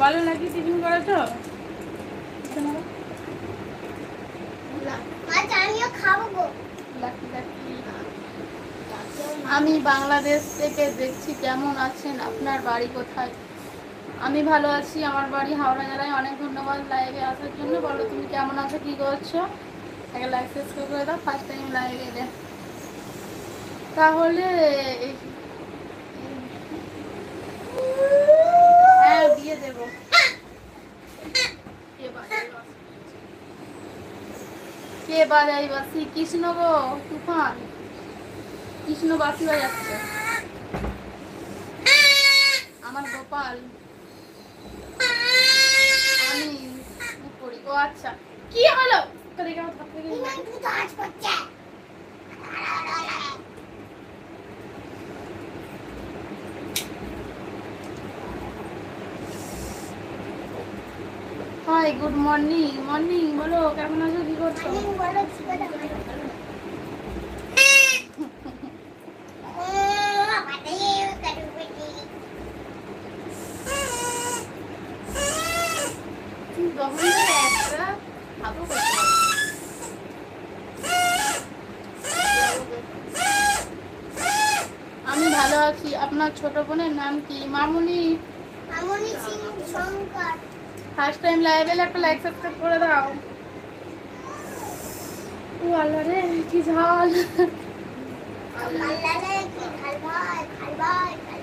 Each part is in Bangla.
বলো নাকি টিফিন করেছো? আমি বাংলাদেশ থেকে দেখছি, কেমন আছেন? আপনার বাড়ি কোথায়? আমি ভালো আছি, আমার বাড়ি হাওড়া জেলায়। অনেক ধন্যবাদ লাইভে আসার জন্য। বলো তুমি কেমন আছো, কি করছো? একটা লাইভ সাবস্ক্রাইব করে দাও, ফার্স্ট টাইম লাইভে এলে। তাহলে হ্যাঁ দিয়ে দেবো। কে বাজাই বাসি? কৃষ্ণ গো, তুফান কৃষ্ণ বাসি বাজাচ্ছে। আমার গোপাল। আমি করি। ও আচ্ছা, কি হলো? High, good morning. মর্নিং, বলো কেমন আছো, কি করছো? আমি ভালো আছি। আপনার ছোট বোনের নাম কি? মামুনি। ফার্স্ট টাইম লাইভ এলে একটা লাইক সাবস্ক্রাইব করে দাও। ও আল্লাহ রে, কি ঝাল।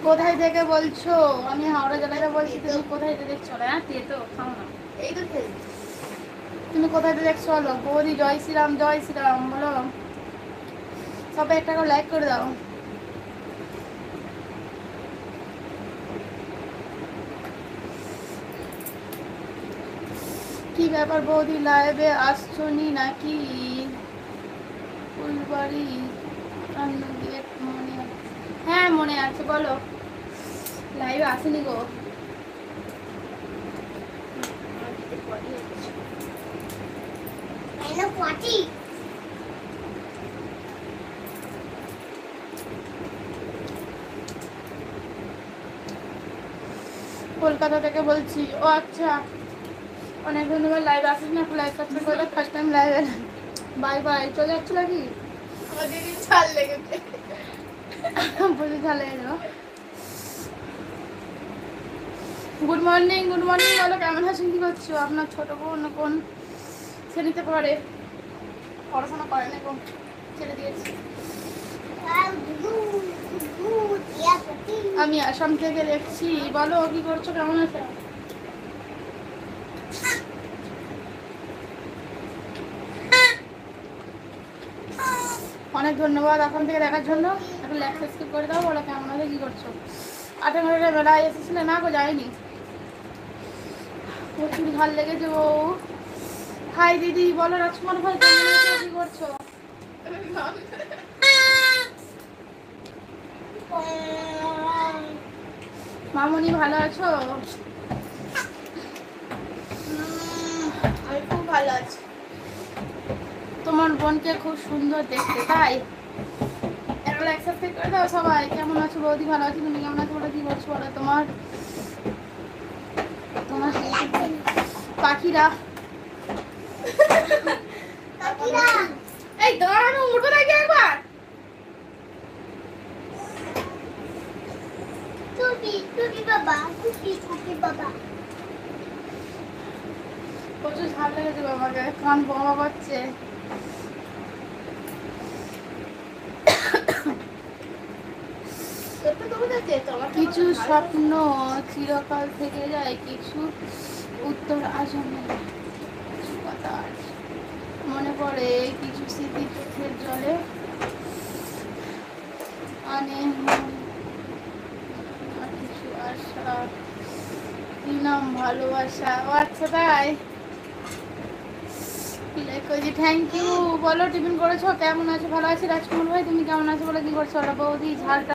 কোথায় থেকে বলছো? আমি হাওড়া জেলায় বলছি। তুমি কোথায় থেকে দেখছো? হ্যাঁ তো খাও না, এই তো তুমি কোথায় থেকে দেখছো? বলো। বৌদি জয় শ্রীরাম, জয় শ্রীরাম বলো। সবাই একটা করে লাইক করে দাও। কি ব্যাপার বৌদি, লাইভে আসছো নি নাকি? ফুলবাড়ি গেট মনে আছে? হ্যাঁ মনে আছে, বলো। লাইভে আসেনি গো। কলকাতা থেকে বলছি। ও আচ্ছা, অনেক ধন্যবাদ। লাইভ আসিস না, লাইভ সাবস্ক্রাইব করে দাও, first time live. Bye bye. চলে যাচ্ছ নাকি? ছাল লেগেছে, বুঝে ছাল লেগে যাও। গুড মর্নিং, গুড মর্নিং বলো, কেমন আছেন, কি করছো? আপনার ছোট বোন কোন শ্রেণীতে পড়ে? পড়াশোনা করে না গো, ছেড়ে দিয়েছি। আমি আসাম থেকে দেখছি। বলো কি করছো, কেমন আছো? অনেক ধন্যবাদ আসাম থেকে দেখার জন্য। একটু লাইক সাবস্ক্রাইব করে দাও। বলো কেমন আছে, কি করছো? 8 বেলায় এসেছিলে না গো? যায়নি, প্রচুর ঝাল লেগেছে ও। হাই দিদি, বলো রাজকুমার ভাই কেমন আছো, কি করছো? মামুনি ভালো আছো? আমি খুব ভালো আছি। তোমার বোনকে খুব সুন্দর দেখতে, তাই? একটা লাইক সাবস্ক্রাইব করে দাও সবাই। কেমন আছো বৌদি? ভালো আছি, তুমি কেমন আছো? বলো কি করছো? বলো তোমার তোমার পাখিরা। এই দাঁড়ানো, উঠো নাকি একবার। প্রচুর ঝাল লেগেছে বাবাকে, কান বোমা পাচ্ছে। কিছু স্বপ্ন চিরকাল থেকে যায়, কিছু উত্তর আসনে। কিছু কথা মনে পড়ে, কিছু স্মৃতি চোখের জলে আনে, কিছু আশা, কি নাম ভালোবাসা। ও আচ্ছা তাই। Thank you. বলো টিফিন করেছো, কেমন আছো? ভালো আছি রাজকুমার ভাই, তুমি কেমন আছো? বলো কি করছো? বৌদি ঝালটা